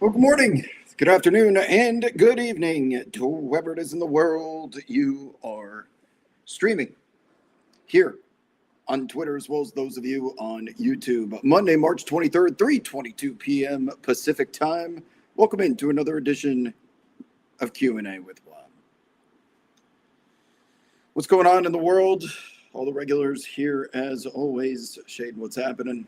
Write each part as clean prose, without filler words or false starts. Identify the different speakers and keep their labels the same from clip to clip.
Speaker 1: Well, good morning, good afternoon, and good evening to whoever it is in the world you are streaming here on Twitter, as well as those of you on YouTube. Monday, March 23rd, 3:22 p.m. Pacific time. Welcome into another edition of Q&A with Juan. What's going on in the world? All the regulars here, as always. Shade, what's happening?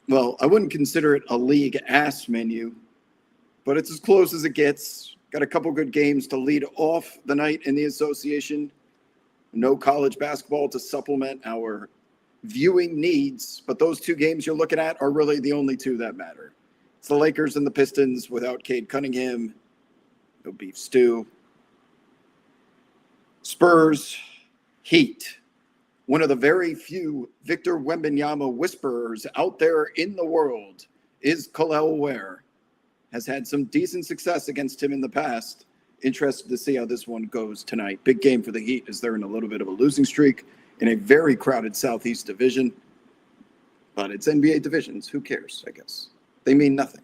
Speaker 1: Well, I wouldn't consider it a league ass menu, but it's as close as it gets. Got a couple good games to lead off the night in the association. No college basketball to supplement our viewing needs, but those two games you're looking at are really the only two that matter. It's the Lakers and the Pistons without Cade Cunningham. No beef stew. Spurs, Heat. One of the very few Victor Wembanyama whisperers out there in the world is Kel'el Ware. Has had some decent success against him in the past. Interested to see how this one goes tonight. Big game for the Heat as they're in a little bit of a losing streak in a very crowded Southeast division. But it's NBA divisions. Who cares, I guess? They mean nothing.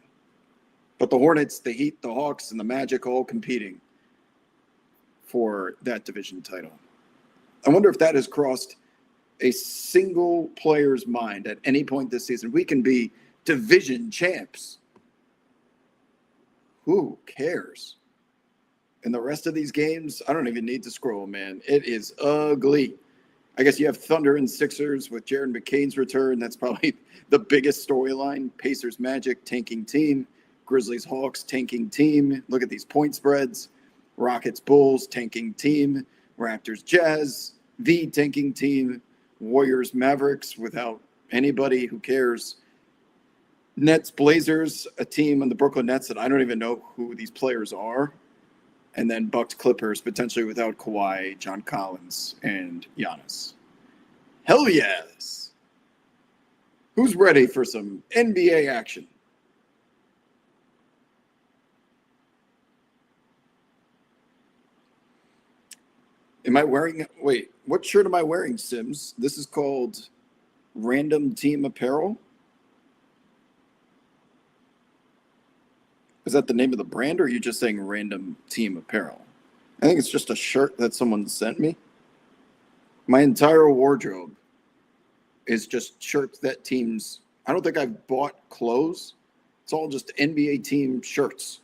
Speaker 1: But the Hornets, the Heat, the Hawks, and the Magic all competing for that division title. I wonder if that has crossed a single player's mind at any point this season. We can be division champs. Who cares? And the rest of these games, I don't even need to scroll, man. It is ugly. I guess you have Thunder and Sixers with Jared McCain's return. That's probably the biggest storyline. Pacers Magic, tanking team. Grizzlies Hawks, tanking team. Look at these point spreads. Rockets Bulls, tanking team. Raptors Jazz, the tanking team. Warriors Mavericks without anybody. Who cares? Nets Blazers, a team on the Brooklyn Nets that I don't even know who these players are. And then Bucks Clippers, potentially without Kawhi, John Collins, and Giannis. Hell yes. Who's ready for some NBA action? Am I wearing, wait, what shirt am I wearing, Sims? This is called Random Team Apparel. Is that the name of the brand, or are you just saying Random Team Apparel? I think it's just a shirt that someone sent me. My entire wardrobe is just shirts that teams, I don't think I've bought clothes. It's all just NBA team shirts.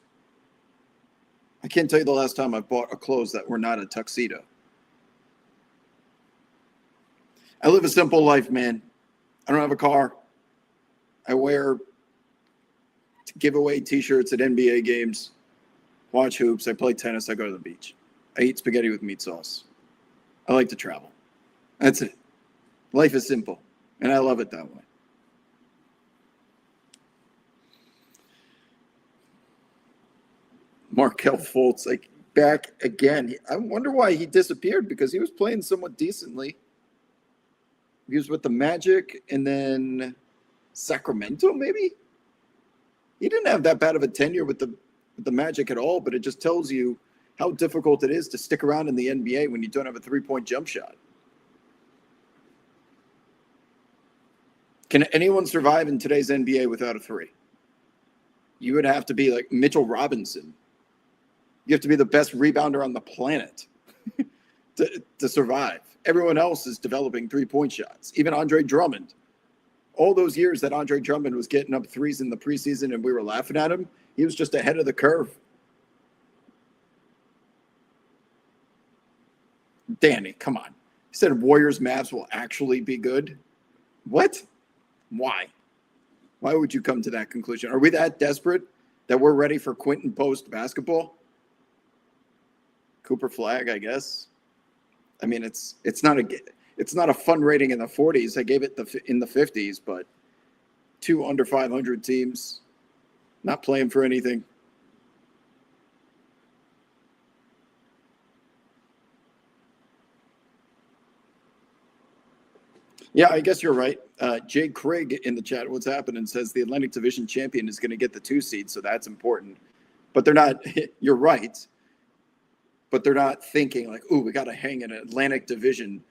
Speaker 1: I can't tell you the last time I bought a clothes that were not a tuxedo. I live a simple life, man. I don't have a car. I wear giveaway T-shirts at NBA games, watch hoops. I play tennis. I go to the beach. I eat spaghetti with meat sauce. I like to travel. That's it. Life is simple, and I love it that way. Markelle Fultz, like, back again. I wonder why he disappeared, because he was playing somewhat decently. He was with the Magic and then Sacramento, maybe? He didn't have that bad of a tenure with the Magic at all, but it just tells you how difficult it is to stick around in the NBA when you don't have a three-point jump shot. Can anyone survive in today's NBA without a three? You would have to be like Mitchell Robinson. You have to be the best rebounder on the planet to survive. Everyone else is developing three-point shots. Even Andre Drummond. All those years that Andre Drummond was getting up threes in the preseason and we were laughing at him, he was just ahead of the curve. Danny, come on. He said Warriors Mavs will actually be good. What? Why? Why would you come to that conclusion? Are we that desperate that we're ready for Quentin Post basketball? Cooper Flag, I guess. I mean, it's not a fun rating in the 40s. I gave it in the 50s, but two under 500 teams not playing for anything. Yeah, I guess you're right. Jay Craig in the chat, what's happening, says the Atlantic Division champion is going to get the 2 seed, so that's important. But they're not, you're right, but they're not thinking like, ooh, we got to hang an Atlantic Division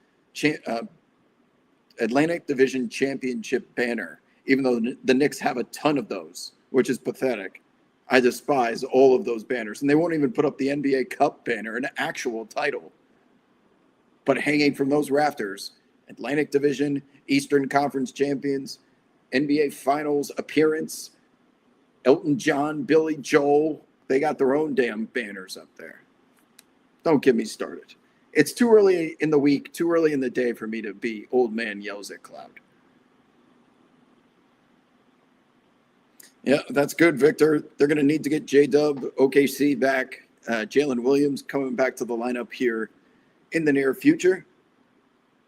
Speaker 1: championship banner even though the Knicks have a ton of those, which is pathetic. I despise all of those banners. And they won't even put up the NBA Cup banner, an actual title. But hanging from those rafters, Atlantic Division, Eastern Conference champions, NBA Finals appearance, Elton John, Billy Joel, they got their own damn banners up there. Don't get me started. It's too early in the week, too early in the day for me to be old man yells at cloud. Yeah, that's good, Victor. They're going to need to get J-Dub, OKC back, Jalen Williams coming back to the lineup here in the near future.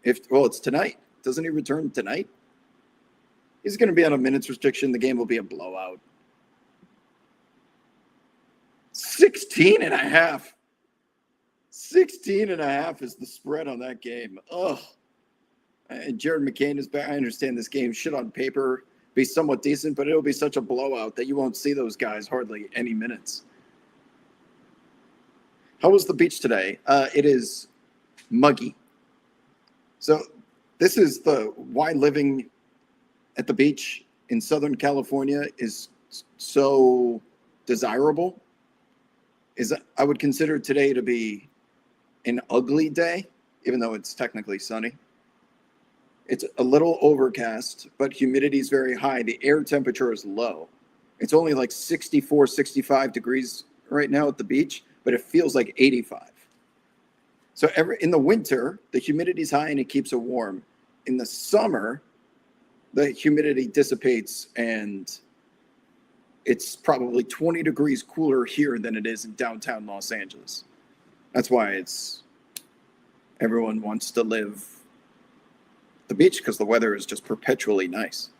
Speaker 1: It's tonight. Doesn't he return tonight? He's going to be on a minutes restriction. The game will be a blowout. 16 and a half. 16 and a half is the spread on that game. Ugh. And Jared McCain is back. I understand this game should on paper be somewhat decent, but it'll be such a blowout that you won't see those guys hardly any minutes. How was the beach today? It is muggy. So this is why living at the beach in Southern California is so desirable. I would consider today to be an ugly day, even though it's technically sunny. It's a little overcast, but humidity is very high. The air temperature is low. It's only like 64, 65 degrees right now at the beach, but it feels like 85. So in the winter, the humidity is high and it keeps it warm. In the summer, the humidity dissipates and it's probably 20 degrees cooler here than it is in downtown Los Angeles. That's why everyone wants to live the beach, because the weather is just perpetually nice.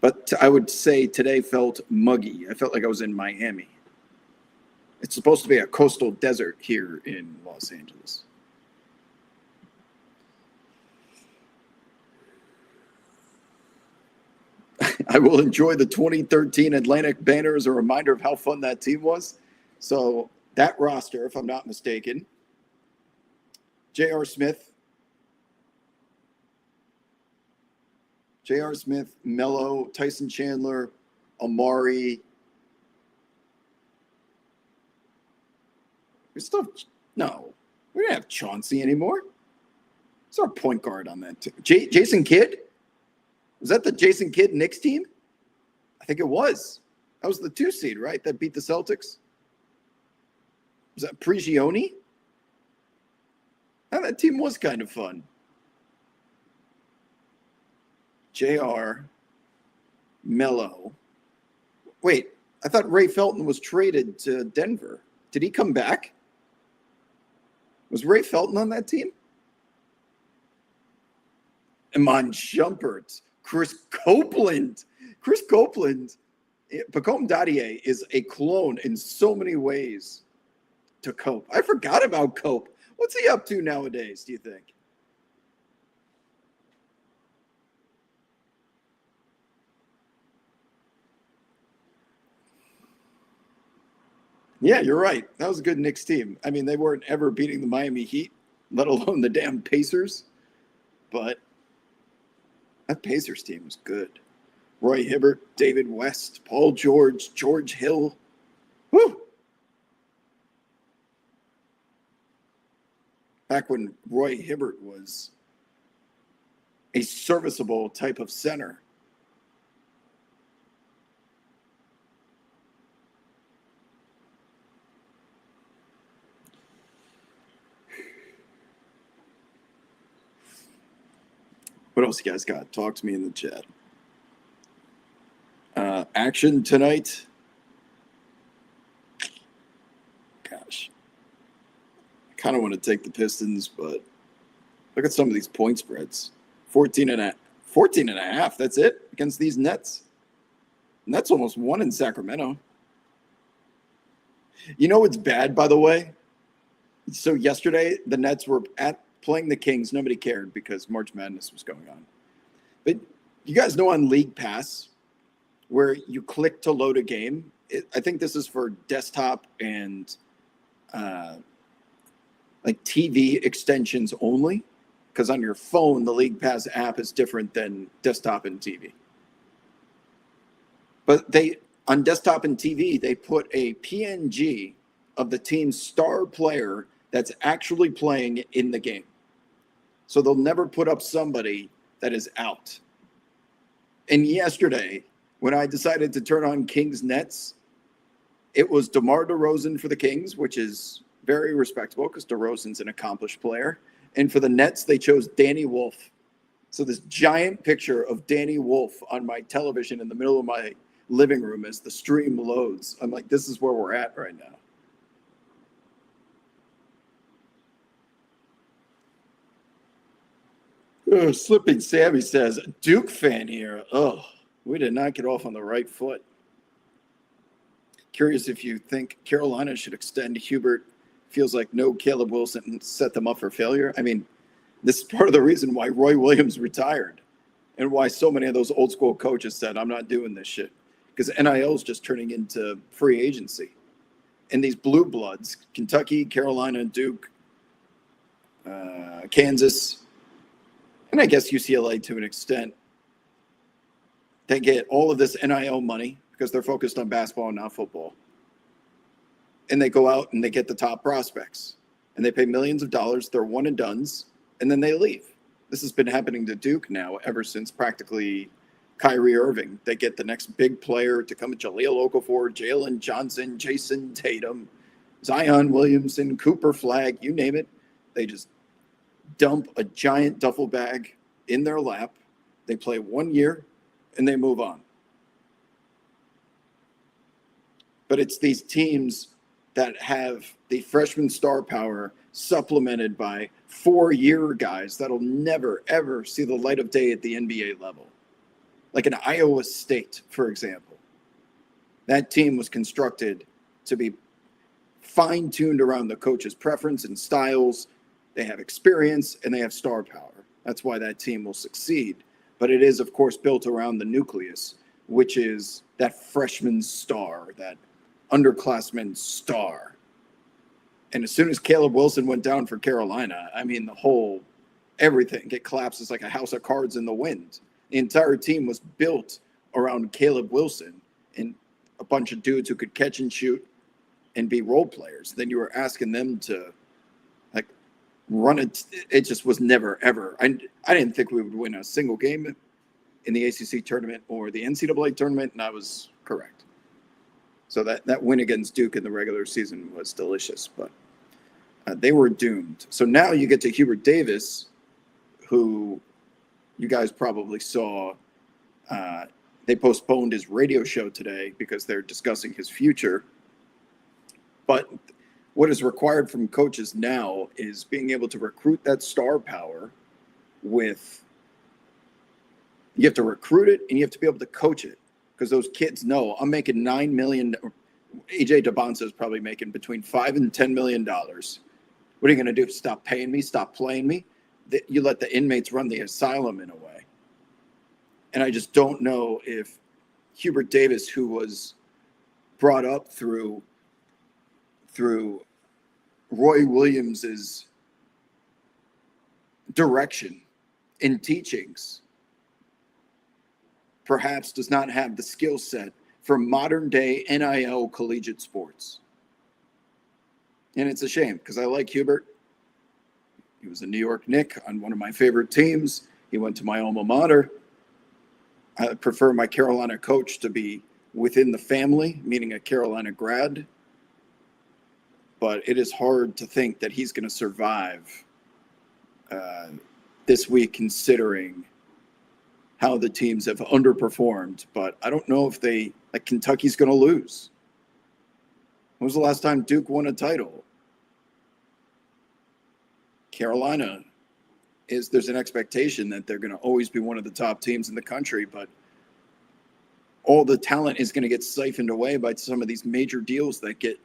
Speaker 1: But I would say today felt muggy. I felt like I was in Miami. It's supposed to be a coastal desert here in Los Angeles. I will enjoy the 2013 Atlantic banner as a reminder of how fun that team was. So that roster, if I'm not mistaken, J.R. Smith, Melo, Tyson Chandler, Amari. No, we don't have Chauncey anymore. Who's our point guard on that team? Jason Kidd? Was that the Jason Kidd Knicks team? I think it was. That was the 2 seed, right? That beat the Celtics. Was that Prigioni? Oh, that team was kind of fun. JR, Melo. Wait, I thought Ray Felton was traded to Denver. Did he come back? Was Ray Felton on that team? Iman Shumpert. Chris Copeland. Pacome Dadier is a clone in so many ways to Cope. I forgot about Cope. What's he up to nowadays, do you think? Yeah, you're right. That was a good Knicks team. I mean, they weren't ever beating the Miami Heat, let alone the damn Pacers. But that Pacers team was good. Roy Hibbert, David West, Paul George, George Hill. Woo! Back when Roy Hibbert was a serviceable type of center. What else you guys got? Talk to me in the chat. Action tonight. Gosh. I kind of want to take the Pistons, but look at some of these point spreads. 14 and a half. That's it against these Nets. Nets almost won in Sacramento. You know what's bad, by the way? So yesterday, the Nets were playing the Kings. Nobody cared because March Madness was going on. But you guys know on League Pass, where you click to load a game, I think this is for desktop and like TV extensions only. because on your phone, the League Pass app is different than desktop and TV. But on desktop and TV, they put a PNG of the team's star player that's actually playing in the game. So they'll never put up somebody that is out. And yesterday, when I decided to turn on Kings Nets, it was DeMar DeRozan for the Kings, which is very respectable because DeRozan's an accomplished player. And for the Nets, they chose Danny Wolf. So this giant picture of Danny Wolf on my television in the middle of my living room as the stream loads. I'm like, this is where we're at right now. Oh, Slipping Sammy says, Duke fan here. Oh, we did not get off on the right foot. Curious if you think Carolina should extend Hubert. Feels like no Caleb Wilson set them up for failure. I mean, this is part of the reason why Roy Williams retired and why so many of those old school coaches said, I'm not doing this shit. Because NIL is just turning into free agency. And these blue bloods, Kentucky, Carolina, Duke, Kansas, and I guess UCLA to an extent, they get all of this NIL money because they're focused on basketball and not football. And they go out and they get the top prospects. And they pay millions of dollars. They're one and dones. And then they leave. This has been happening to Duke now ever since practically Kyrie Irving. They get the next big player to come, Jahlil Okafor, Jalen Johnson, Jason Tatum, Zion Williamson, Cooper Flagg, you name it. They just dump a giant duffel bag in their lap. They play 1 year and they move on. But it's these teams that have the freshman star power supplemented by 4-year guys that'll never, ever see the light of day at the NBA level. Like an Iowa State, for example. That team was constructed to be fine-tuned around the coach's preference and styles. They have experience and they have star power. That's why that team will succeed. But it is, of course, built around the nucleus, which is that freshman star, that underclassman star. And as soon as Caleb Wilson went down for Carolina, I mean, everything, it collapses like a house of cards in the wind. The entire team was built around Caleb Wilson and a bunch of dudes who could catch and shoot and be role players. Then you were asking them to like run it. It just was never, ever. I didn't think we would win a single game in the ACC tournament or the NCAA tournament, and I was correct. So that win against Duke in the regular season was delicious, but they were doomed. So now you get to Hubert Davis, who you guys probably saw. They postponed his radio show today because they're discussing his future. But what is required from coaches now is being able to recruit that star power with, you have to recruit it and you have to be able to coach it. Because those kids know I'm making $9 million. AJ DeBonsa is probably making between $5 and $10 million. What are you going to do? Stop paying me? Stop playing me? You let the inmates run the asylum in a way. And I just don't know if Hubert Davis, who was brought up through Roy Williams's direction in teachings, perhaps does not have the skill set for modern day NIL collegiate sports. And it's a shame because I like Hubert. He was a New York Knick on one of my favorite teams. He went to my alma mater. I prefer my Carolina coach to be within the family, meaning a Carolina grad. But it is hard to think that he's going to survive this week, considering how the teams have underperformed. But I don't know if Kentucky's going to lose. When was the last time Duke won a title? Carolina there's an expectation that they're going to always be one of the top teams in the country, but all the talent is going to get siphoned away by some of these major deals that get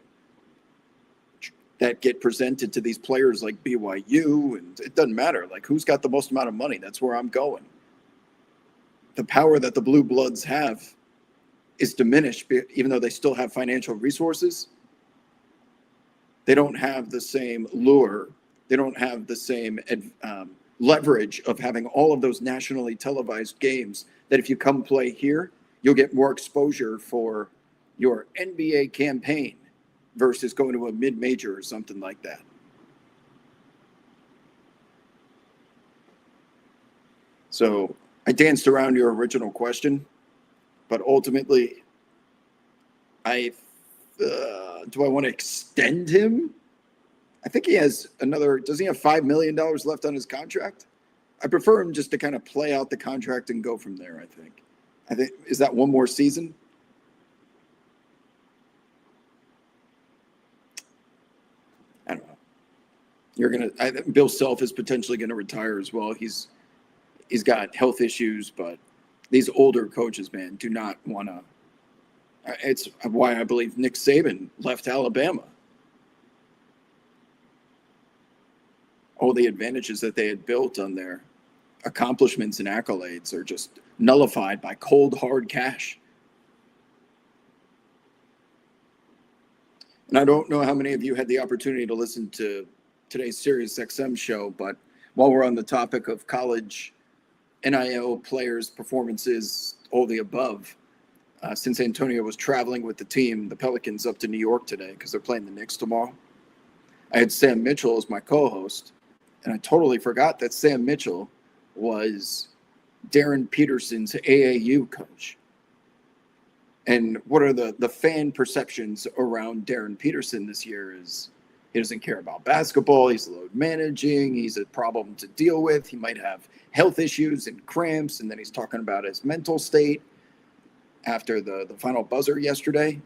Speaker 1: presented to these players like BYU, and it doesn't matter. Like, who's got the most amount of money? That's where I'm going. The power that the Blue Bloods have is diminished, even though they still have financial resources. They don't have the same lure. They don't have the same leverage of having all of those nationally televised games that if you come play here, you'll get more exposure for your NBA campaign versus going to a mid-major or something like that. So I danced around your original question, but ultimately, do I want to extend him? I think he has does he have $5 million left on his contract? I prefer him just to kind of play out the contract and go from there, I think, is that one more season? I don't know. Bill Self is potentially going to retire as well. He's got health issues, but these older coaches, man, do not want to. It's why I believe Nick Saban left Alabama. All the advantages that they had built on their accomplishments and accolades are just nullified by cold, hard cash. And I don't know how many of you had the opportunity to listen to today's Sirius XM show, but while we're on the topic of college NIL players' performances, all the above, since Antonio was traveling with the team, the Pelicans, up to New York today because they're playing the Knicks tomorrow, I had Sam Mitchell as my co-host, and I totally forgot that Sam Mitchell was Darren Peterson's AAU coach. And what are the fan perceptions around Darren Peterson this year is he doesn't care about basketball. He's load managing. He's a problem to deal with. He might have health issues and cramps. And then he's talking about his mental state after the final buzzer yesterday.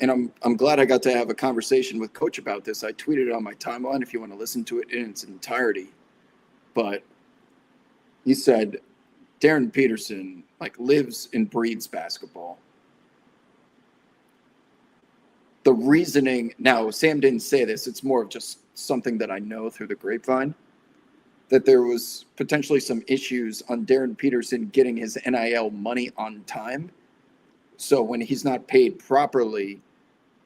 Speaker 1: And I'm glad I got to have a conversation with Coach about this. I tweeted it on my timeline if you want to listen to it in its entirety. But he said Darren Peterson lives and breathes basketball. The reasoning, now Sam didn't say this, it's more of just something that I know through the grapevine, that there was potentially some issues on Darren Peterson getting his NIL money on time. So when he's not paid properly,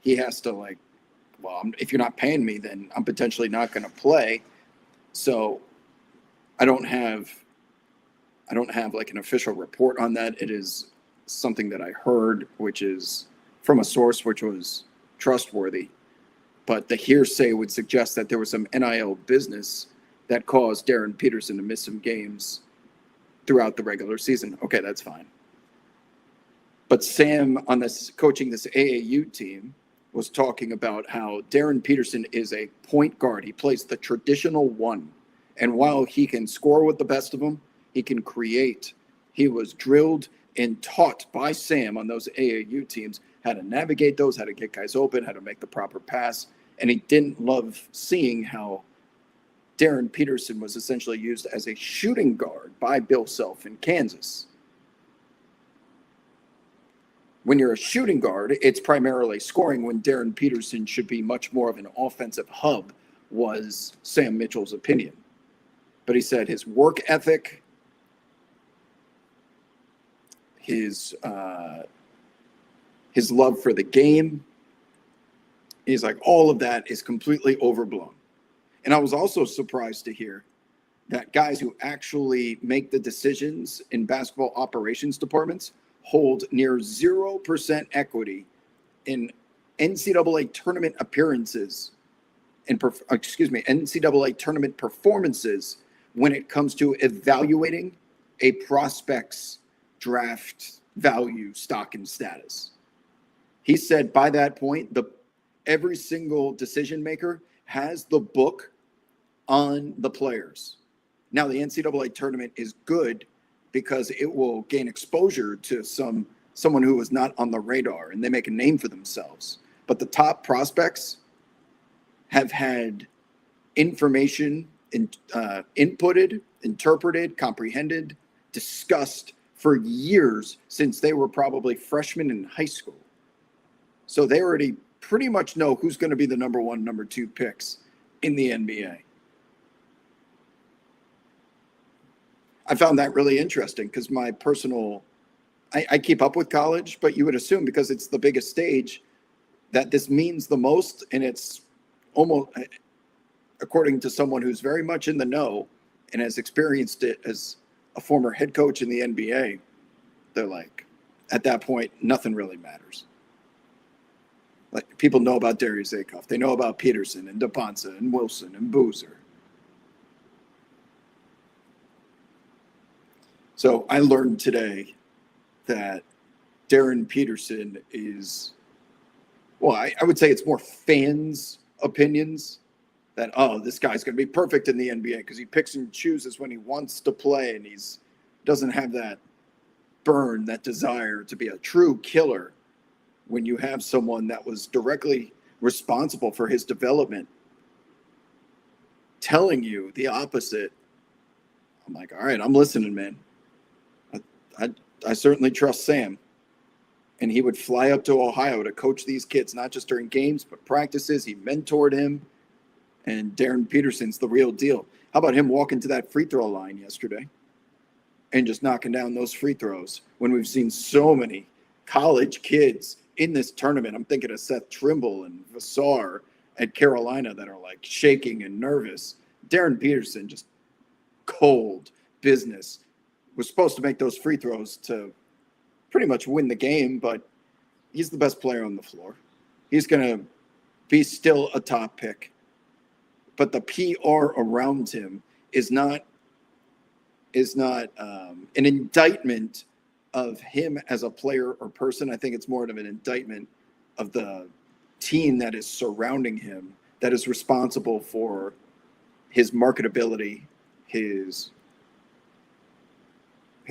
Speaker 1: he has to if you're not paying me, then I'm potentially not going to play. So I don't have an official report on that. It is something that I heard, which is from a source which was trustworthy. But the hearsay would suggest that there was some NIL business that caused Darren Peterson to miss some games throughout the regular season. Okay, that's fine. But Sam, on this coaching this AAU team, was talking about how Darren Peterson is a point guard. He plays the traditional one. And while he can score with the best of them, he can create. He was drilled and taught by Sam on those AAU teams how to navigate those, how to get guys open, how to make the proper pass. And he didn't love seeing how Darren Peterson was essentially used as a shooting guard by Bill Self in Kansas. When you're a shooting guard, it's primarily scoring, when Darren Peterson should be much more of an offensive hub, was Sam Mitchell's opinion. But he said his work ethic, his love for the game, he's like, all of that is completely overblown. And I was also surprised to hear that guys who actually make the decisions in basketball operations departments hold near 0% equity in NCAA tournament appearances and NCAA tournament performances when it comes to evaluating a prospect's draft value, stock, and status. He said by that point, every single decision maker has the book on the players. Now, the NCAA tournament is good because it will gain exposure to someone who is not on the radar, and they make a name for themselves. But the top prospects have had information inputted, interpreted, comprehended, discussed for years since they were probably freshmen in high school. So they already pretty much know who's going to be the number one, number two picks in the NBA. I found that really interesting because I keep up with college, but you would assume because it's the biggest stage that this means the most, and it's almost, according to someone who's very much in the know and has experienced it as a former head coach in the NBA, they're like, at that point, nothing really matters. Like, people know about Darius Akoff. They know about Peterson and DePonsa and Wilson and Boozer. So I learned today that Darren Peterson is, well, I would say it's more fans' opinions that, oh, this guy's going to be perfect in the NBA because he picks and chooses when he wants to play, and he's doesn't have that burn, that desire to be a true killer. When you have someone that was directly responsible for his development telling you the opposite, I'm like, all right, I'm listening, man. I certainly trust Sam. And he would fly up to Ohio to coach these kids, not just during games, but practices. He mentored him. And Darren Peterson's the real deal. How about him walking to that free throw line yesterday and just knocking down those free throws when we've seen so many college kids in this tournament? I'm thinking of Seth Trimble and Vassar at Carolina that are like shaking and nervous. Darren Peterson, just cold business, was supposed to make those free throws to pretty much win the game, but he's the best player on the floor. He's going to be still a top pick. But the PR around him is not an indictment of him as a player or person. I think it's more of an indictment of the team that is surrounding him, that is responsible for his marketability, his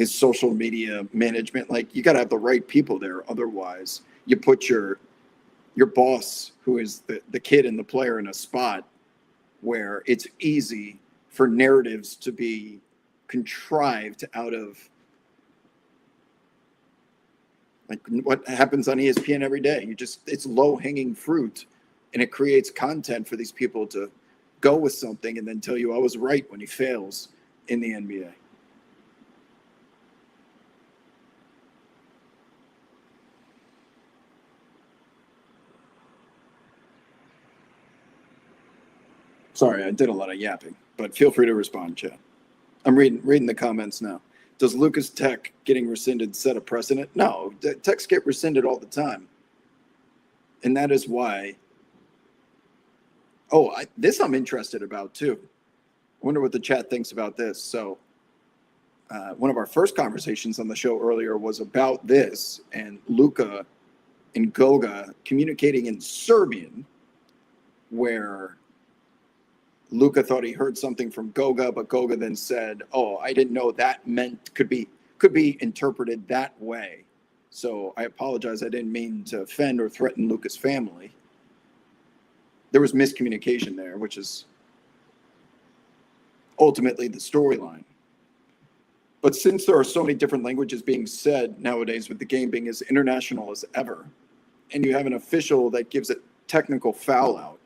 Speaker 1: social media management. Like, you got to have the right people there. Otherwise, you put your boss, who is the kid and the player, in a spot where it's easy for narratives to be contrived out of, like, what happens on ESPN every day. It's low-hanging fruit, and it creates content for these people to go with something and then tell you I was right when he fails in the NBA. Sorry, I did a lot of yapping, but feel free to respond, Chad. I'm reading the comments now. Does Lucas Tech getting rescinded set a precedent? No, Techs get rescinded all the time. And that is why. Oh, this I'm interested about too. I wonder what the chat thinks about this. So one of our first conversations on the show earlier was about this, and Luka and Goga communicating in Serbian, where Luka thought he heard something from Goga, but Goga then said, "Oh, I didn't know that could be interpreted that way. So I apologize. I didn't mean to offend or threaten Luka's family." There was miscommunication there, which is ultimately the storyline. But since there are so many different languages being said nowadays, with the game being as international as ever, and you have an official that gives a technical foul out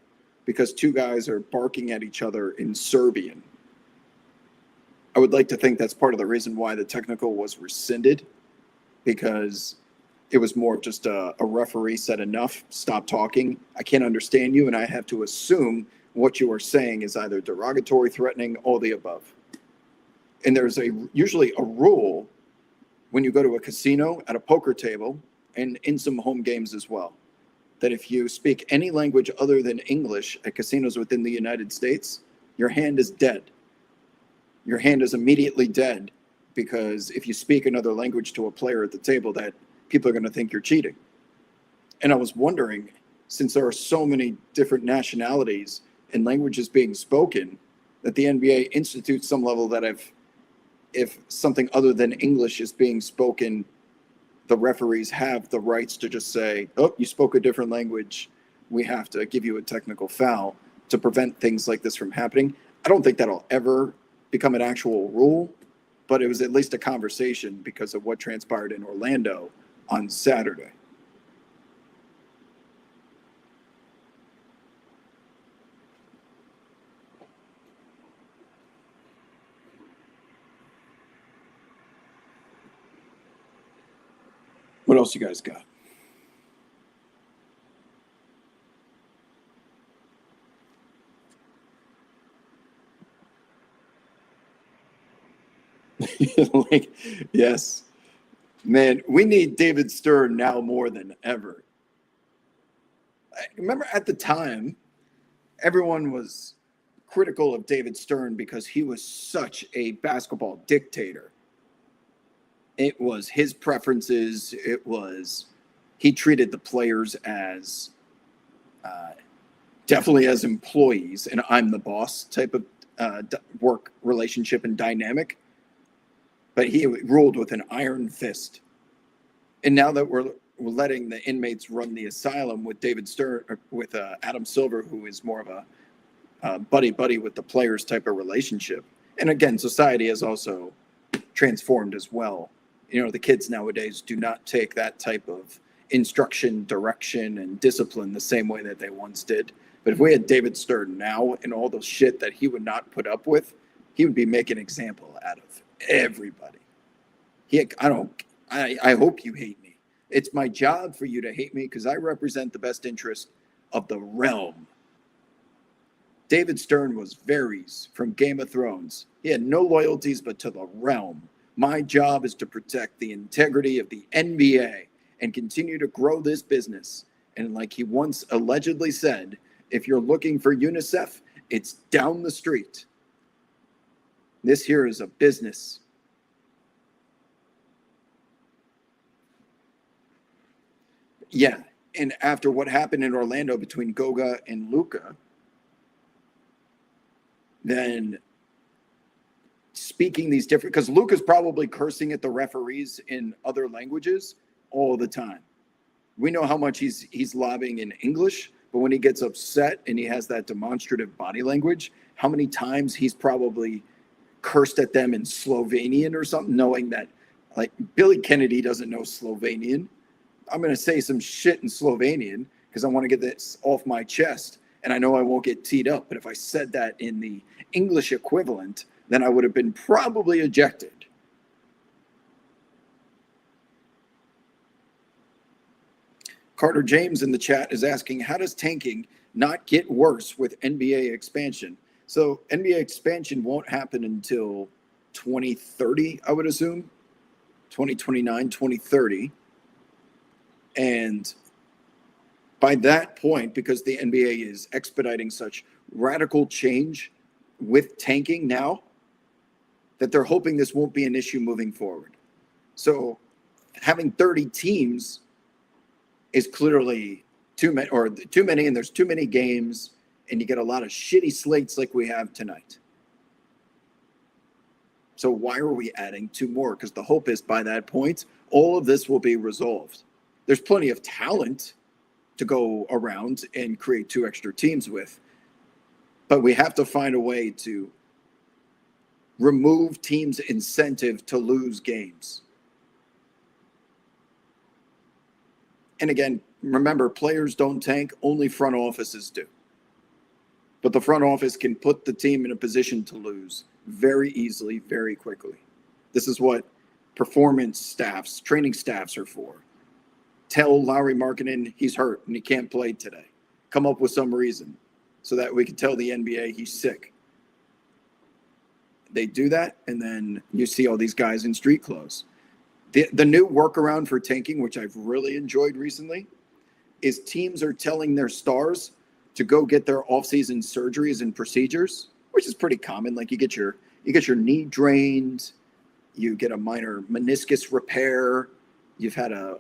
Speaker 1: because two guys are barking at each other in Serbian, I would like to think that's part of the reason why the technical was rescinded, because it was more of just a referee said, enough, stop talking. I can't understand you, and I have to assume what you are saying is either derogatory, threatening, all the above. And there's usually a rule when you go to a casino, at a poker table, and in some home games as well, that if you speak any language other than English at casinos within the United States, your hand is dead. Your hand is immediately dead, because if you speak another language to a player at the table, that people are going to think you're cheating. And I was wondering, since there are so many different nationalities and languages being spoken, that the NBA institutes some level that if something other than English is being spoken, the referees have the rights to just say, "Oh, you spoke a different language. We have to give you a technical foul," to prevent things like this from happening. I don't think that'll ever become an actual rule, but it was at least a conversation because of what transpired in Orlando on Saturday. What else you guys got? Like, yes, man, we need David Stern now more than ever. I remember at the time, everyone was critical of David Stern because he was such a basketball dictator. It was his preferences. He treated the players as definitely as employees and I'm the boss type of work relationship and dynamic. But he ruled with an iron fist. And now that we're letting the inmates run the asylum with David Stern, with Adam Silver, who is more of a buddy with the players type of relationship. And again, society has also transformed as well. You know, the kids nowadays do not take that type of instruction, direction, and discipline the same way that they once did. But if we had David Stern now and all the shit that he would not put up with, he would be making an example out of everybody. I hope you hate me. It's my job for you to hate me because I represent the best interest of the realm. David Stern was Varys from Game of Thrones. He had no loyalties but to the realm. My job is to protect the integrity of the NBA and continue to grow this business. And like he once allegedly said, if you're looking for UNICEF, it's down the street. This here is a business. Yeah, and after what happened in Orlando between Goga and Luka, then speaking these different, because Luka's probably cursing at the referees in other languages all the time. We know how much he's lobbying in English, but when he gets upset and he has that demonstrative body language, how many times he's probably cursed at them in Slovenian or something, knowing that like Billy Kennedy doesn't know Slovenian. I'm going to say some shit in Slovenian because I want to get this off my chest. And I know I won't get teed up. But if I said that in the English equivalent, then I would have been probably ejected. Carter James in the chat is asking, how does tanking not get worse with NBA expansion? So NBA expansion won't happen until 2030, I would assume. 2029, 2030. And by that point, because the NBA is expediting such radical change with tanking now, that they're hoping this won't be an issue moving forward. So having 30 teams is clearly too many, and there's too many games, and you get a lot of shitty slates like we have tonight. So why are we adding two more? Because the hope is by that point, all of this will be resolved. There's plenty of talent to go around and create two extra teams with. But we have to find a way to remove teams' incentive to lose games. And again, remember, players don't tank, only front offices do. But the front office can put the team in a position to lose very easily, very quickly. This is what performance staffs, training staffs are for. Tell Lauri Markkanen he's hurt and he can't play today. Come up with some reason so that we can tell the NBA he's sick. They do that, and then you see all these guys in street clothes. The new workaround for tanking, which I've really enjoyed recently, is teams are telling their stars to go get their offseason surgeries and procedures, which is pretty common. Like you get your knee drained, you get a minor meniscus repair, you've had a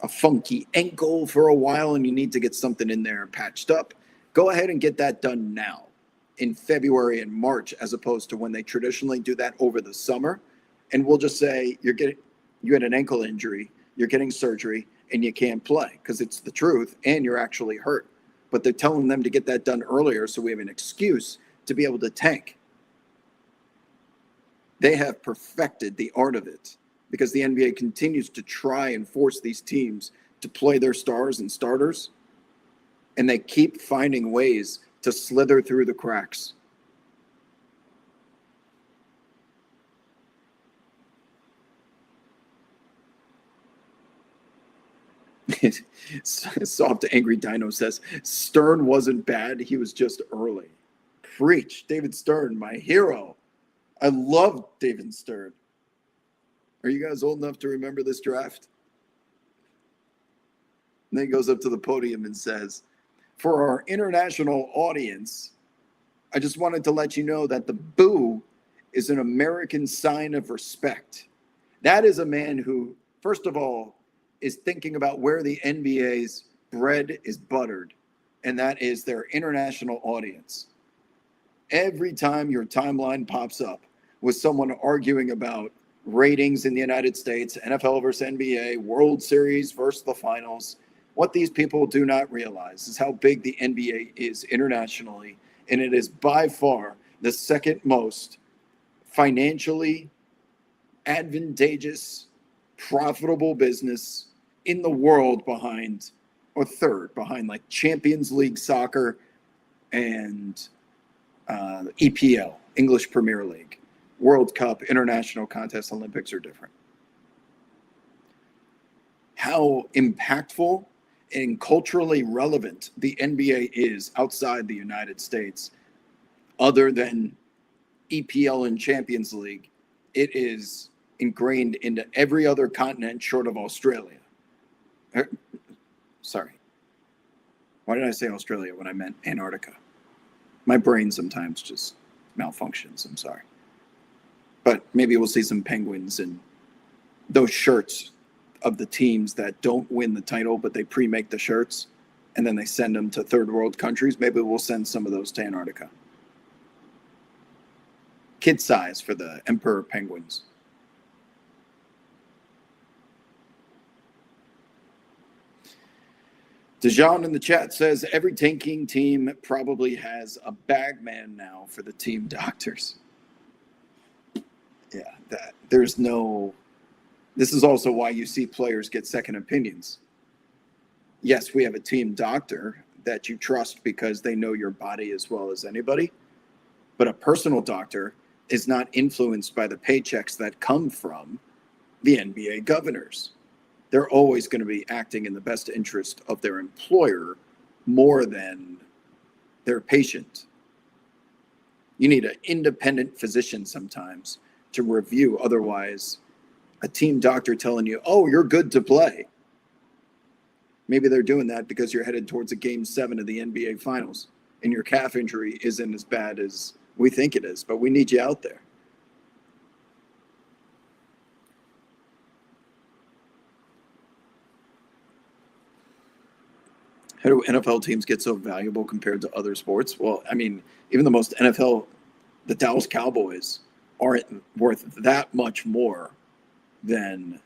Speaker 1: funky ankle for a while and you need to get something in there patched up. Go ahead and get that done now in February and March, as opposed to when they traditionally do that over the summer. And we'll just say you had an ankle injury, you're getting surgery, and you can't play because it's the truth and you're actually hurt. But they're telling them to get that done earlier so we have an excuse to be able to tank. They have perfected the art of it because the NBA continues to try and force these teams to play their stars and starters, and they keep finding ways to slither through the cracks. Soft Angry Dino says, Stern wasn't bad, he was just early. Preach. David Stern, my hero. I love David Stern. Are you guys old enough to remember this draft? And then he goes up to the podium and says, for our international audience, I just wanted to let you know that the boo is an American sign of respect. That is a man who, first of all, is thinking about where the NBA's bread is buttered, and that is their international audience. Every time your timeline pops up with someone arguing about ratings in the United States, NFL versus NBA, World Series versus the finals, what these people do not realize is how big the NBA is internationally, and it is by far the second most financially advantageous, profitable business in the world behind, or third behind, like Champions League soccer and EPL, English Premier League. World Cup, international contests, Olympics are different. How impactful and culturally relevant the NBA is outside the United States, other than EPL and Champions League, it is ingrained into every other continent short of Australia. Sorry. Why did I say Australia when I meant Antarctica? My brain sometimes just malfunctions. I'm sorry. But maybe we'll see some penguins and those shirts of the teams that don't win the title, but they pre-make the shirts and then they send them to third world countries. Maybe we'll send some of those to Antarctica. Kid size for the emperor penguins. Dejan in the chat says every tanking team probably has a bag man now for the team doctors. Yeah, there's no. This is also why you see players get second opinions. Yes, we have a team doctor that you trust because they know your body as well as anybody. But a personal doctor is not influenced by the paychecks that come from the NBA governors. They're always going to be acting in the best interest of their employer more than their patient. You need an independent physician sometimes to review. Otherwise, a team doctor telling you, oh, you're good to play. Maybe they're doing that because you're headed towards a game 7 of the NBA Finals and your calf injury isn't as bad as we think it is, but we need you out there. How do NFL teams get so valuable compared to other sports? Well, I mean, even the most NFL, the Dallas Cowboys aren't worth that much more than,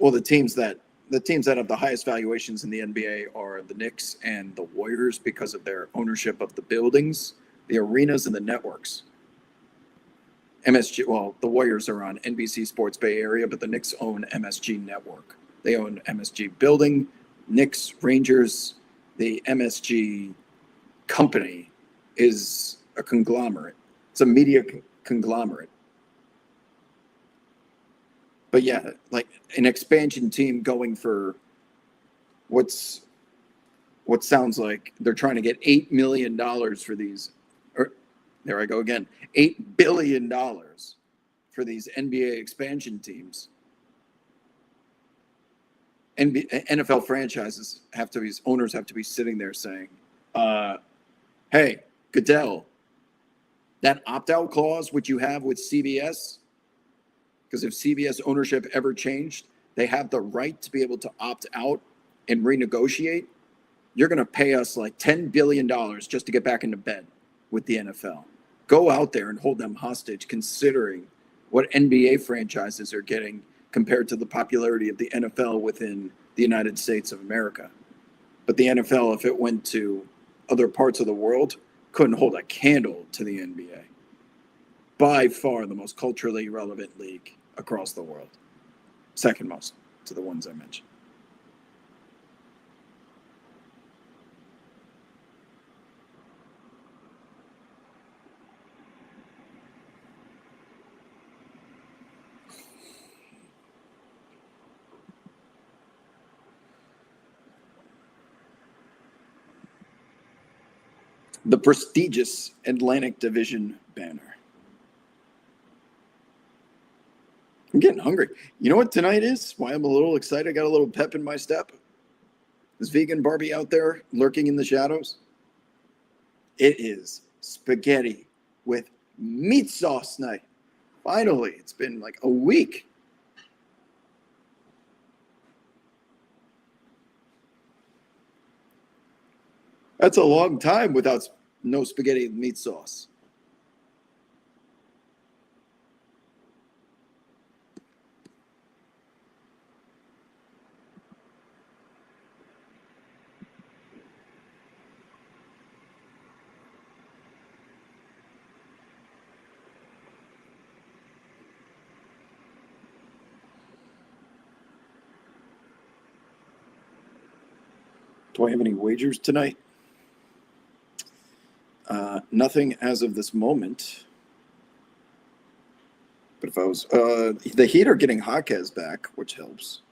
Speaker 1: well, the teams that have the highest valuations in the NBA are the Knicks and the Warriors because of their ownership of the buildings, the arenas, and the networks. MSG, well, the Warriors are on NBC Sports Bay Area, but the Knicks own MSG Network. They own MSG Building, Knicks, Rangers. The MSG company is a conglomerate. It's a media conglomerate. But yeah, like an expansion team going for what sounds like they're trying to get $8 million for these, or there I go again, $8 billion for these NBA expansion teams. NFL franchises owners have to be sitting there saying, hey, Goodell, that opt-out clause which you have with CBS, because if CBS ownership ever changed, they have the right to be able to opt out and renegotiate. You're going to pay us like $10 billion just to get back into bed with the NFL. Go out there and hold them hostage, considering what NBA franchises are getting compared to the popularity of the NFL within the United States of America. But the NFL, if it went to other parts of the world, couldn't hold a candle to the NBA. By far the most culturally relevant league across the world. Second most to the ones I mentioned. The prestigious Atlantic Division banner. I'm getting hungry. You know what tonight is? Why I'm a little excited. I got a little pep in my step. Is vegan Barbie out there lurking in the shadows? It is spaghetti with meat sauce night. Finally, it's been like a week. That's a long time without no spaghetti and meat sauce. Do I have any wagers tonight? Nothing as of this moment. But if I was, the Heat are getting Jaquez back, which helps.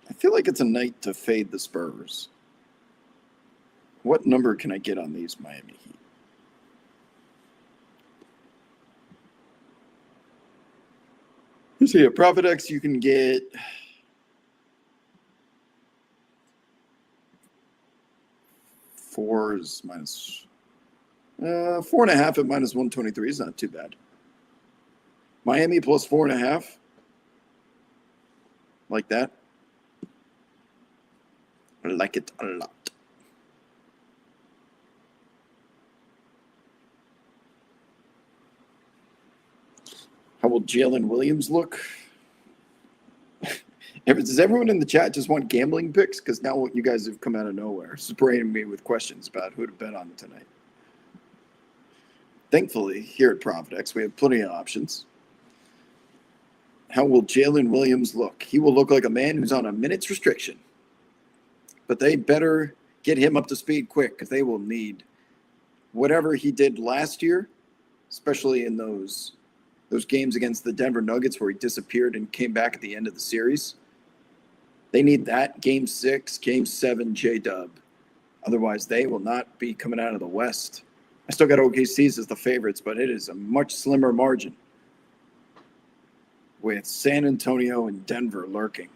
Speaker 1: I feel like it's a night to fade the Spurs. What number can I get on these Miami Heat? You see, at ProfitX, you can get fours minus 4.5 at minus 123 is not too bad. Miami plus 4.5, like that. I like it a lot. How will Jalen Williams look? Does everyone in the chat just want gambling picks? Because now you guys have come out of nowhere, spraying me with questions about who to bet on tonight. Thankfully, here at ProfitX, we have plenty of options. How will Jalen Williams look? He will look like a man who's on a minute's restriction. But they better get him up to speed quick because they will need whatever he did last year, especially in those games against the Denver Nuggets where he disappeared and came back at the end of the series. They need that Game 6, Game 7 J-Dub. Otherwise, they will not be coming out of the West. I still got OKC's as the favorites, but it is a much slimmer margin with San Antonio and Denver lurking.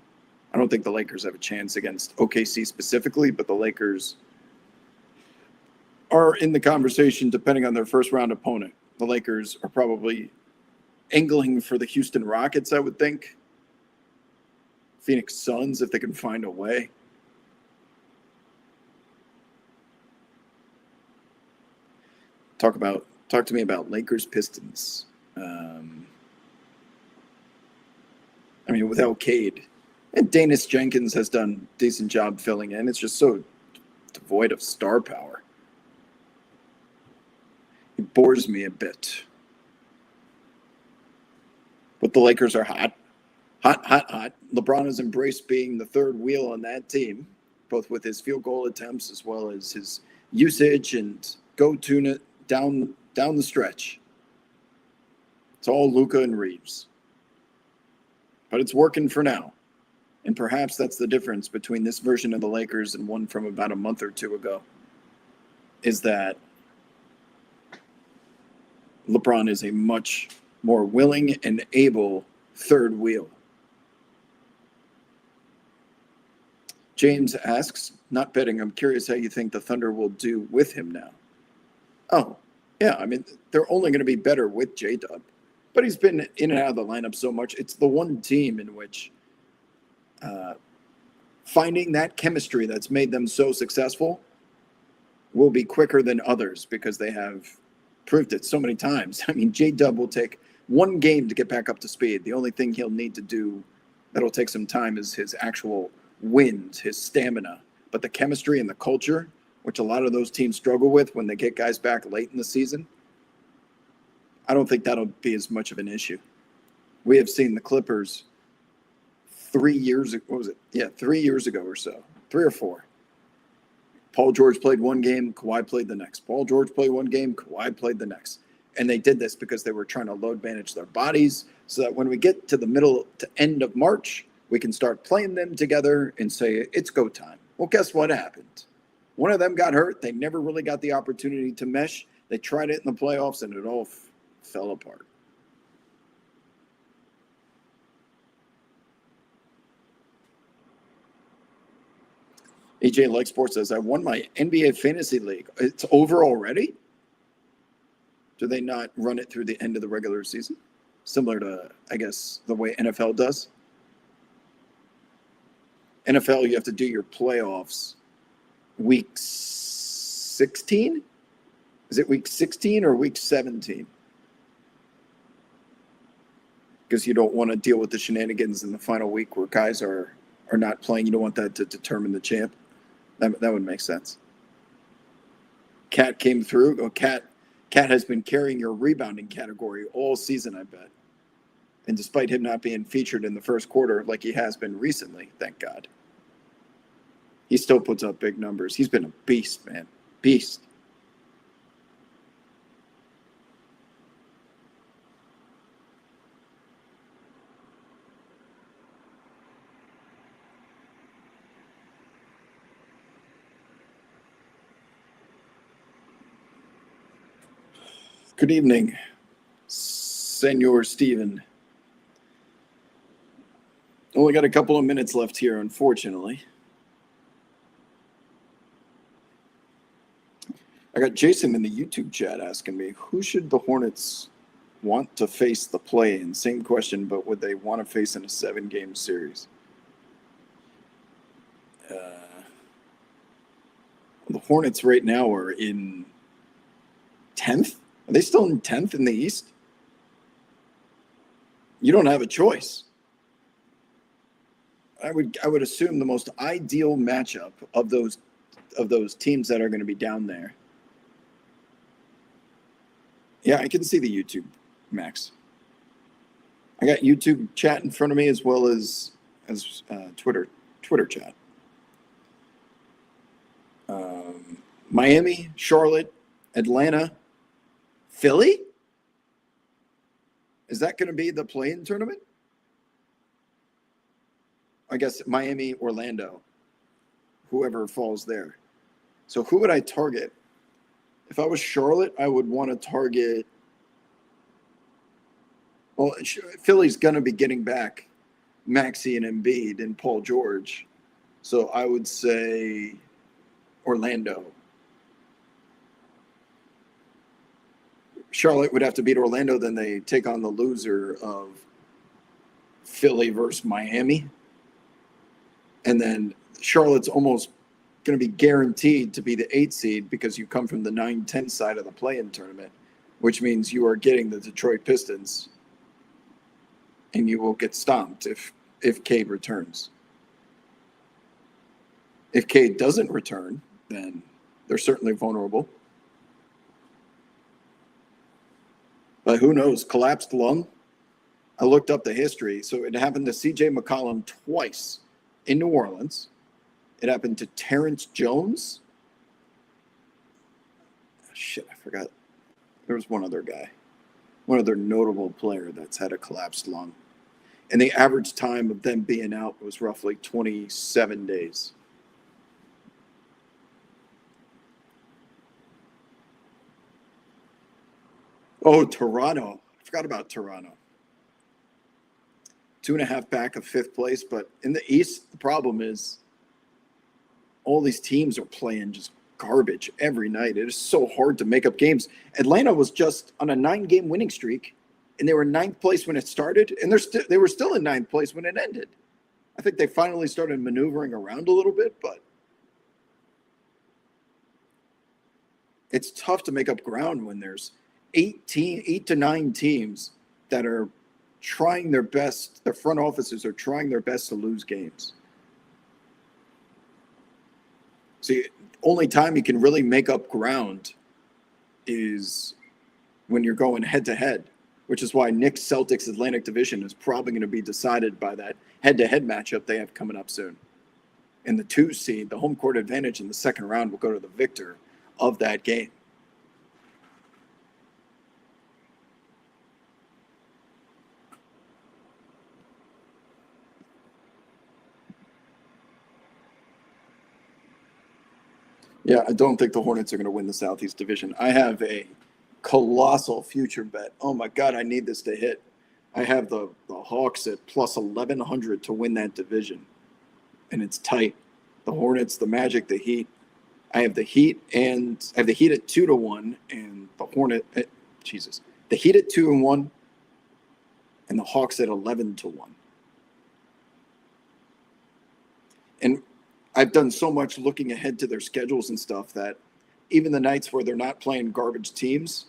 Speaker 1: I don't think the Lakers have a chance against OKC specifically, but the Lakers are in the conversation depending on their first-round opponent. The Lakers are probably angling for the Houston Rockets, I would think. Phoenix Suns, if they can find a way. Talk to me about Lakers Pistons. Without Cade. And Danis Jenkins has done a decent job filling in. It's just so devoid of star power. It bores me a bit. But the Lakers are hot. Hot. LeBron has embraced being the third wheel on that team, both with his field goal attempts as well as his usage and go-to it down the stretch. It's all Luka and Reeves. But it's working for now. And perhaps that's the difference between this version of the Lakers and one from about a month or two ago, is that LeBron is a much more willing and able third wheel. James asks, not betting, I'm curious how you think the Thunder will do with him now. Oh, yeah, they're only going to be better with J-Dub. But he's been in and out of the lineup so much. It's the one team in which finding that chemistry that's made them so successful will be quicker than others because they have proved it so many times. J-Dub will take one game to get back up to speed. The only thing he'll need to do that'll take some time is his actual wind, his stamina. But the chemistry and the culture, which a lot of those teams struggle with when they get guys back late in the season, I don't think that'll be as much of an issue. We have seen the Clippers 3 years ago. What was it? Yeah, 3 years ago or so. 3 or 4. Paul George played one game, Kawhi played the next. Paul George played one game, Kawhi played the next. And they did this because they were trying to load manage their bodies so that when we get to the middle to end of March, we can start playing them together and say, it's go time. Well, guess what happened? One of them got hurt. They never really got the opportunity to mesh. They tried it in the playoffs, and it all fell apart. AJ Like Sports says, I won my NBA Fantasy League. It's over already? Do they not run it through the end of the regular season? Similar to, I guess, the way NFL does? NFL, you have to do your playoffs week 16? Is it week 16 or week 17? Because you don't want to deal with the shenanigans in the final week where guys are not playing. You don't want that to determine the champ. That would make sense. Cat came through. Oh, Cat has been carrying your rebounding category all season, I bet. And despite him not being featured in the first quarter like he has been recently, thank God, he still puts up big numbers. He's been a beast, man. Beast. Good evening, Senor Steven. Only got a couple of minutes left here, unfortunately. I got Jason in the YouTube chat asking me, who should the Hornets want to face the play-in? Same question, but would they want to face in a 7-game series? The Hornets right now are in 10th. Are they still in 10th in the East? You don't have a choice. I would assume the most ideal matchup of those teams that are going to be down there. Yeah, I can see the YouTube, Max. I got YouTube chat in front of me as well as Twitter chat. Miami, Charlotte, Atlanta, Philly? Is that going to be the play-in tournament? I guess Miami, Orlando, whoever falls there. So who would I target? If I was Charlotte, I would want to target. Well, Philly's going to be getting back Maxey and Embiid and Paul George. So I would say Orlando. Charlotte would have to beat Orlando, then they take on the loser of Philly versus Miami. And then Charlotte's almost going to be guaranteed to be the 8 seed because you come from the 9-10 side of the play-in tournament, which means you are getting the Detroit Pistons, and you will get stomped if Cade returns. If Cade doesn't return, then they're certainly vulnerable. But who knows? Collapsed lung. I looked up the history. So it happened to C.J. McCollum twice in New Orleans. It happened to Terrence Jones. Shit, I forgot. There was one other guy, one other notable player that's had a collapsed lung. And the average time of them being out was roughly 27 days. Oh, Toronto. I forgot about Toronto. 2.5 back of 5th place. But in the East, the problem is all these teams are playing just garbage every night. It is so hard to make up games. Atlanta was just on a 9-game winning streak, and they were 9th place when it started, and they were still in 9th place when it ended. I think they finally started maneuvering around a little bit, but it's tough to make up ground when there's 8 to 9 teams that are trying their best. The front offices are trying their best to lose games. See, only time you can really make up ground is when you're going head-to-head, which is why Knicks Celtics Atlantic Division is probably going to be decided by that head-to-head matchup they have coming up soon. And the 2 seed, the home court advantage in the second round will go to the victor of that game. Yeah, I don't think the Hornets are going to win the Southeast Division. I have a colossal future bet. Oh my God, I need this to hit. I have the Hawks at plus 1,100 to win that division, and it's tight. The Hornets, the Magic, the Heat. I have the Heat at 2-1, and the Heat at 2-1, and the Hawks at 11-1. And I've done so much looking ahead to their schedules and stuff that even the nights where they're not playing garbage teams,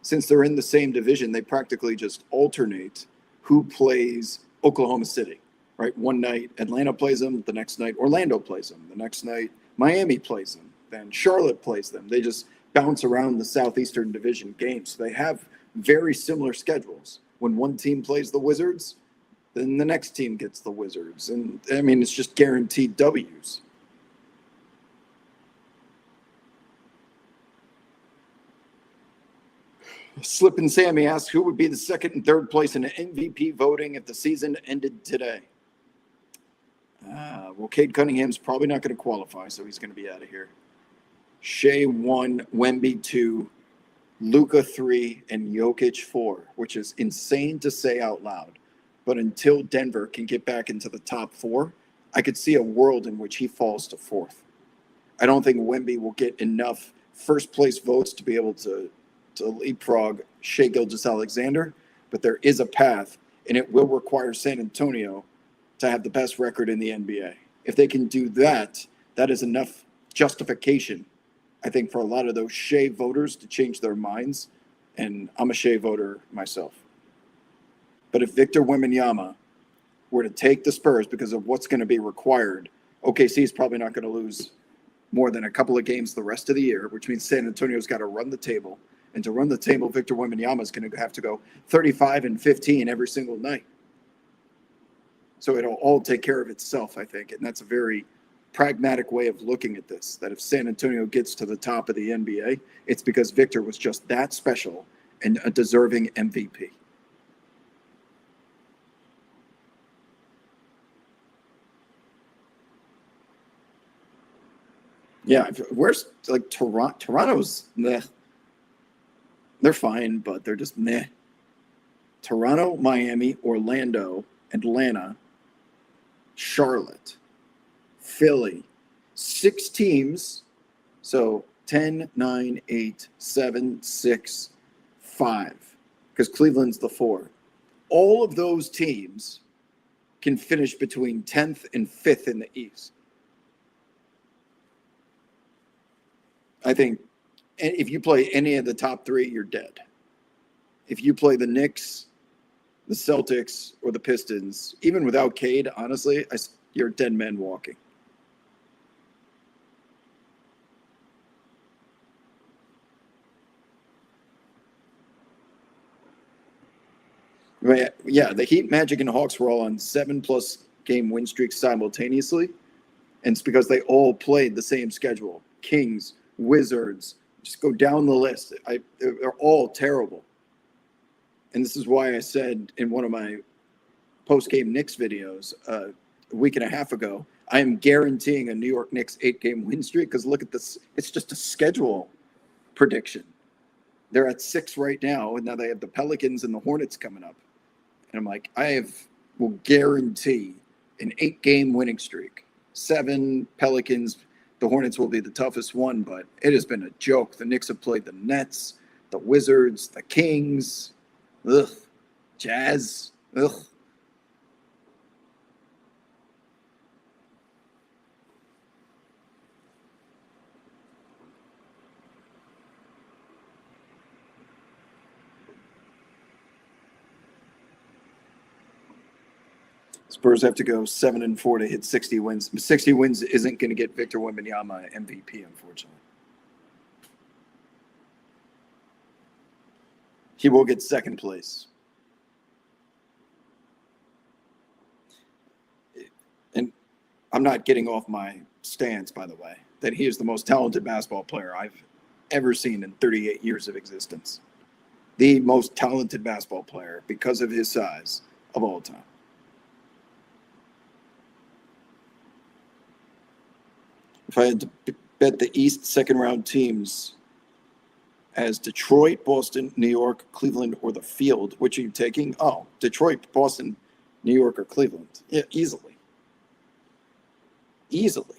Speaker 1: since they're in the same division, they practically just alternate who plays Oklahoma City, right? One night Atlanta plays them, the next night Orlando plays them, the next night Miami plays them, then Charlotte plays them. They just bounce around the Southeastern Division games. So they have very similar schedules. When one team plays the Wizards, then the next team gets the Wizards. And I mean, it's just guaranteed W's. Slip and Sammy asks, who would be the second and third place in the MVP voting if the season ended today? Well, Cade Cunningham's probably not going to qualify, so he's going to be out of here. Shea 1, Wemby 2, Luka 3, and Jokic 4, which is insane to say out loud. But until Denver can get back into the top 4, I could see a world in which he falls to 4th. I don't think Wemby will get enough first place votes to be able to leapfrog Shea Gilgeous-Alexander, but there is a path, and it will require San Antonio to have the best record in the NBA. If they can do that, that is enough justification, I think, for a lot of those Shea voters to change their minds, and I'm a Shea voter myself. But if Victor Wembanyama were to take the Spurs because of what's going to be required, OKC is probably not going to lose more than a couple of games the rest of the year, which means San Antonio's got to run the table. And to run the table, Victor Wembanyama is going to have to go 35 and 15 every single night. So it'll all take care of itself, I think. And that's a very pragmatic way of looking at this, that if San Antonio gets to the top of the NBA, it's because Victor was just that special and a deserving MVP. Yeah, where's like Toronto? Toronto's meh. They're fine, but they're just meh. Toronto, Miami, Orlando, Atlanta, Charlotte, Philly, 6 teams. So 10, 9, 8, 7, 6, 5, because Cleveland's the 4. All of those teams can finish between 10th and 5th in the East. I think if you play any of the top 3, you're dead. If you play the Knicks, the Celtics, or the Pistons, even without Cade, honestly, you're a dead man walking. But yeah, the Heat, Magic, and Hawks were all on 7+ game win streaks simultaneously. And it's because they all played the same schedule. Kings, Wizards, just go down the list. They're all terrible. And this is why I said in one of my post-game Knicks videos a week and a half ago, I am guaranteeing a New York Knicks 8-game win streak, because look at this. It's just a schedule prediction. They're at 6 right now, and now they have the Pelicans and the Hornets coming up. And I'm like, will guarantee an 8-game winning streak. 7 Pelicans. The Hornets will be the toughest one, but it has been a joke. The Knicks have played the Nets, the Wizards, the Kings, Jazz, Spurs have to go 7-4 to hit 60 wins. 60 wins isn't going to get Victor Wembanyama MVP, unfortunately. He will get second place. And I'm not getting off my stance, by the way, that he is the most talented basketball player I've ever seen in 38 years of existence. The most talented basketball player, because of his size, of all time. If I had to bet the East second-round teams as Detroit, Boston, New York, Cleveland, or the field, which are you taking? Oh, Detroit, Boston, New York, or Cleveland. Yeah, easily. Easily.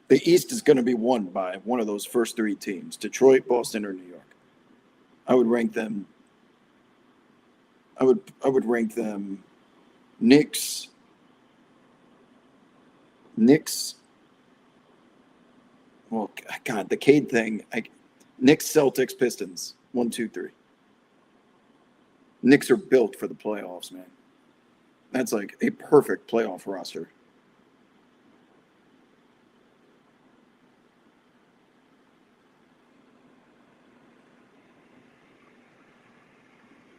Speaker 1: The East is going to be won by one of those first three teams: Detroit, Boston, or New York. I would rank them. I would rank them Knicks. Knicks. Well, God, the Cade thing. Knicks, Celtics, Pistons. 1, 2, 3. Knicks are built for the playoffs, man. That's like a perfect playoff roster.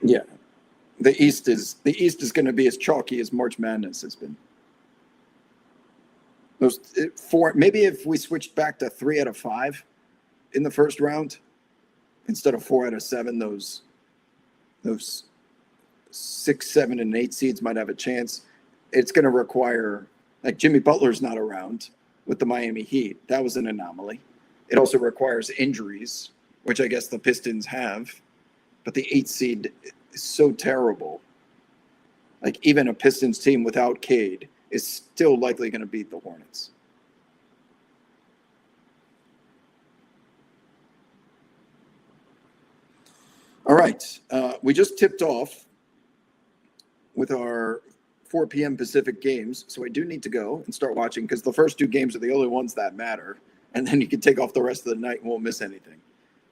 Speaker 1: Yeah, the East is going to be as chalky as March Madness has been. Those four, maybe if we switched back to 3 out of 5 in the first round instead of 4 out of 7, those 6, 7, and 8 seeds might have a chance. It's going to require, like, Jimmy Butler's not around with the Miami Heat. That was an anomaly. It also requires injuries, which I guess the Pistons have. But the 8 seed is so terrible. Like, even a Pistons team without Cade is still likely going to beat the Hornets. All right. We just tipped off with our 4 p.m. Pacific games. So I do need to go and start watching because the first 2 games are the only ones that matter. And then you can take off the rest of the night and won't miss anything.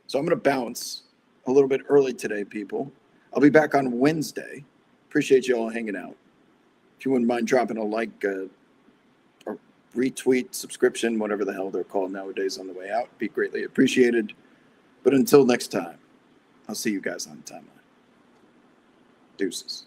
Speaker 1: So I'm going to bounce a little bit early today, people. I'll be back on Wednesday. Appreciate you all hanging out. If you wouldn't mind dropping a like, or retweet, subscription, whatever the hell they're called nowadays on the way out, be greatly appreciated. But until next time, I'll see you guys on the timeline. Deuces.